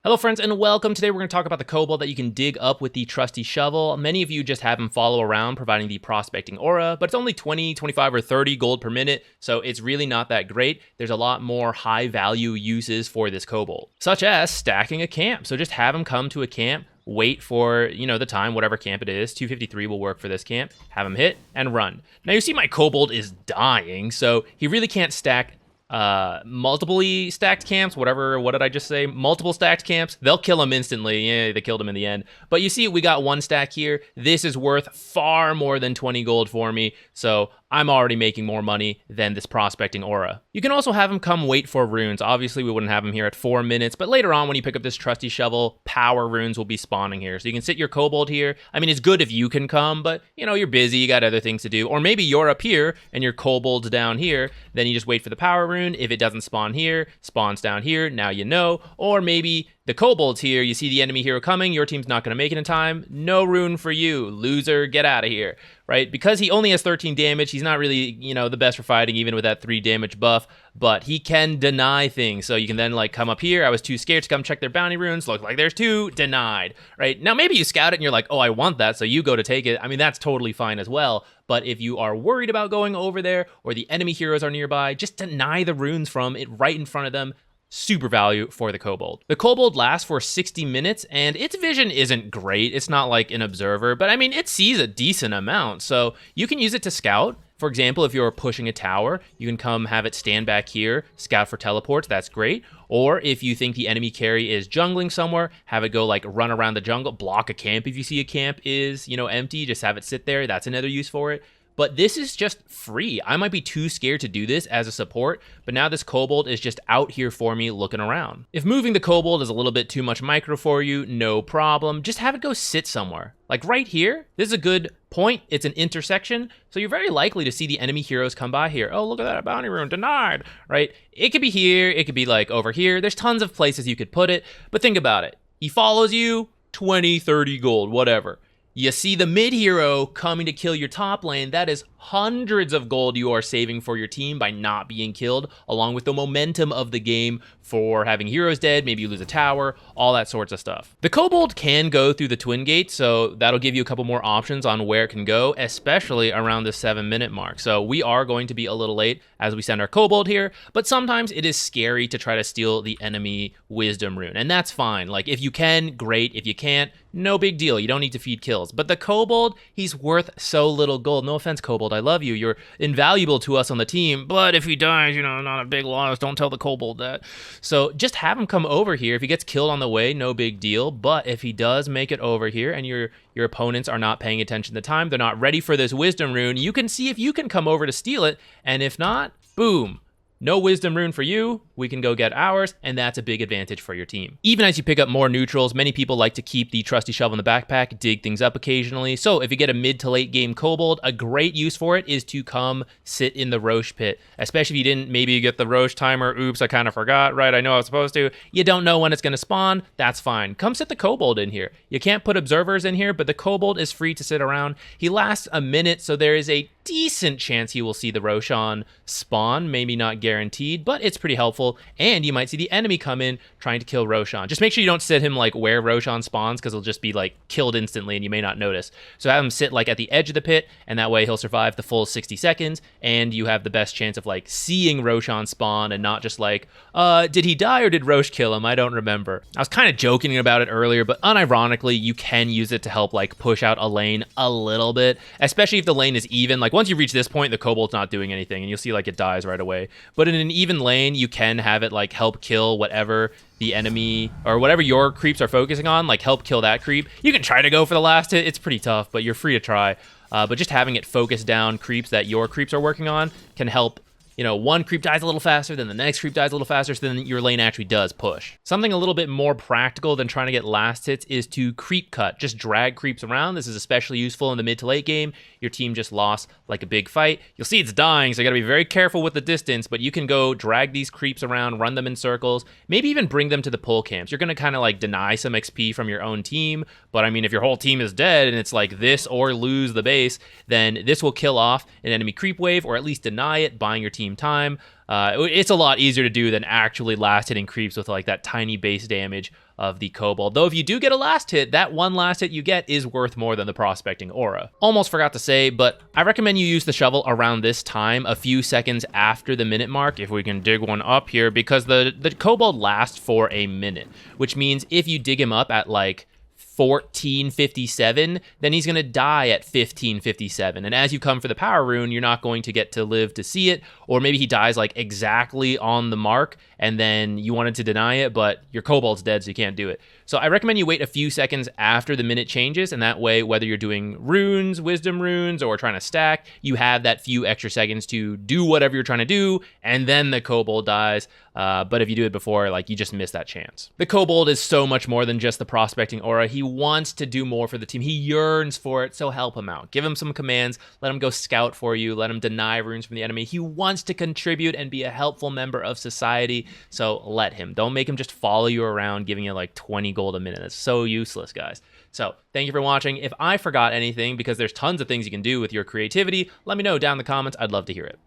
Hello friends and welcome. Today we're going to talk about the kobold that you can dig up with the trusty shovel. Many of you just have him follow around providing the prospecting aura, but it's only 20, 25, or 30 gold per minute, so it's really not that great. There's a lot more high value uses for this kobold, such as stacking a camp. So just have him come to a camp, wait for, the time, whatever camp it is. 253 will work for this camp. Have him hit and run. Now you see my kobold is dying, so he really can't stack multiple stacked camps, what did I just say? Multiple stacked camps, they'll kill him instantly. Yeah, they killed him in the end. But you see, we got one stack here. This is worth far more than 20 gold for me, so I'm already making more money than this prospecting aura. You can also have him come wait for runes. Obviously, we wouldn't have him here at 4 minutes, but later on when you pick up this trusty shovel, power runes will be spawning here. So you can sit your kobold here. I mean, it's good if you can come, but you're busy, you got other things to do. Or maybe you're up here and your kobold's down here, then you just wait for the power rune. If it doesn't spawn here, spawns down here, now you know. Or maybe the kobold's here, you see the enemy hero coming, your team's not going to make it in time, no rune for you, loser, get out of here, right? Because he only has 13 damage, he's not really, the best for fighting, even with that 3 damage buff, but he can deny things, so you can then, come up here, I was too scared to come check their bounty runes, look like there's 2, denied, right? Now, maybe you scout it and you're like, oh, I want that, so you go to take it, I mean, that's totally fine as well, but if you are worried about going over there, or the enemy heroes are nearby, just deny the runes from it right in front of them. Super value for the kobold. The kobold lasts for 60 minutes and its vision isn't great. It's not like an observer, but I mean, it sees a decent amount. So you can use it to scout. For example, if you're pushing a tower, you can come have it stand back here, scout for teleports, that's great. Or if you think the enemy carry is jungling somewhere, have it go run around the jungle, block a camp if you see a camp is, empty, just have it sit there, that's another use for it. But this is just free. I might be too scared to do this as a support, but now this kobold is just out here for me looking around. If moving the kobold is a little bit too much micro for you, no problem. Just have it go sit somewhere. Like right here, this is a good point. It's an intersection, so you're very likely to see the enemy heroes come by here. Oh, look at that, a bounty rune, denied, right? It could be here, it could be over here. There's tons of places you could put it, but think about it. He follows you, 20, 30 gold, whatever. You see the mid hero coming to kill your top lane, that is hundreds of gold you are saving for your team by not being killed, along with the momentum of the game for having heroes dead, maybe you lose a tower, all that sorts of stuff. The kobold can go through the twin gate, so that'll give you a couple more options on where it can go, especially around the 7-minute mark. So we are going to be a little late as we send our kobold here, but sometimes it is scary to try to steal the enemy wisdom rune, and that's fine. If you can, great. If you can't, no big deal. You don't need to feed kills. But the kobold, he's worth so little gold. No offense, kobold, I love you. You're invaluable to us on the team, but if he dies, not a big loss. Don't tell the kobold that. So just have him come over here. If he gets killed on the way, no big deal. But if he does make it over here and your opponents are not paying attention to time, they're not ready for this wisdom rune, you can see if you can come over to steal it. And if not, boom. No wisdom rune for you, we can go get ours, and that's a big advantage for your team. Even as you pick up more neutrals, many people like to keep the trusty shovel in the backpack, dig things up occasionally. So if you get a mid to late game kobold, a great use for it is to come sit in the Roche pit. Especially if you didn't maybe get the Roche timer, oops, I kind of forgot, right? I know I was supposed to. You don't know when it's going to spawn, that's fine. Come sit the kobold in here. You can't put observers in here, but the kobold is free to sit around. He lasts a minute, so there is a decent chance he will see the Roshan spawn, maybe not guaranteed, but it's pretty helpful, and you might see the enemy come in trying to kill Roshan. Just make sure you don't sit him where Roshan spawns, because he'll just be killed instantly and you may not notice. So have him sit at the edge of the pit, and that way he'll survive the full 60 seconds, and you have the best chance of seeing Roshan spawn and not just did he die or did Roche kill him? I don't remember. I was kind of joking about it earlier, but unironically, you can use it to help push out a lane a little bit, especially if the lane is even. Once you reach this point, the kobold's not doing anything, and you'll see it dies right away. But in an even lane, you can have it help kill whatever the enemy or whatever your creeps are focusing on, help kill that creep. You can try to go for the last hit. It's pretty tough, but you're free to try. But just having it focus down creeps that your creeps are working on can help. One creep dies a little faster, then the next creep dies a little faster, so then your lane actually does push. Something a little bit more practical than trying to get last hits is to creep cut. Just drag creeps around. This is especially useful in the mid to late game. Your team just lost a big fight. You'll see it's dying, so you gotta be very careful with the distance, but you can go drag these creeps around, run them in circles, maybe even bring them to the pull camps. You're gonna kind of deny some XP from your own team, but I mean, if your whole team is dead and it's this or lose the base, then this will kill off an enemy creep wave, or at least deny it, buying your team time. It's a lot easier to do than actually last hitting creeps with that tiny base damage of the Kobold. Though if you do get a last hit, that one last hit you get is worth more than the Prospecting Aura. Almost forgot to say, but I recommend you use the shovel around this time, a few seconds after the minute mark, if we can dig one up here, because the Kobold lasts for a minute, which means if you dig him up at like 1457, then he's going to die at 1557. And as you come for the power rune, you're not going to get to live to see it, or maybe he dies like exactly on the mark, and then you wanted to deny it, but your Kobold's dead, so you can't do it. So I recommend you wait a few seconds after the minute changes, and that way, whether you're doing runes, wisdom runes, or trying to stack, you have that few extra seconds to do whatever you're trying to do, and then the Kobold dies. But if you do it before, like, you just miss that chance. The Kobold is so much more than just the Prospecting Aura. He wants to do more for the team. He yearns for it, so help him out. Give him some commands, let him go scout for you, let him deny runes from the enemy. He wants to contribute and be a helpful member of society, so let him. Don't make him just follow you around, giving you like 20 gold a minute. That's so useless, guys. So thank you for watching. If I forgot anything, because there's tons of things you can do with your creativity, let me know down in the comments. I'd love to hear it.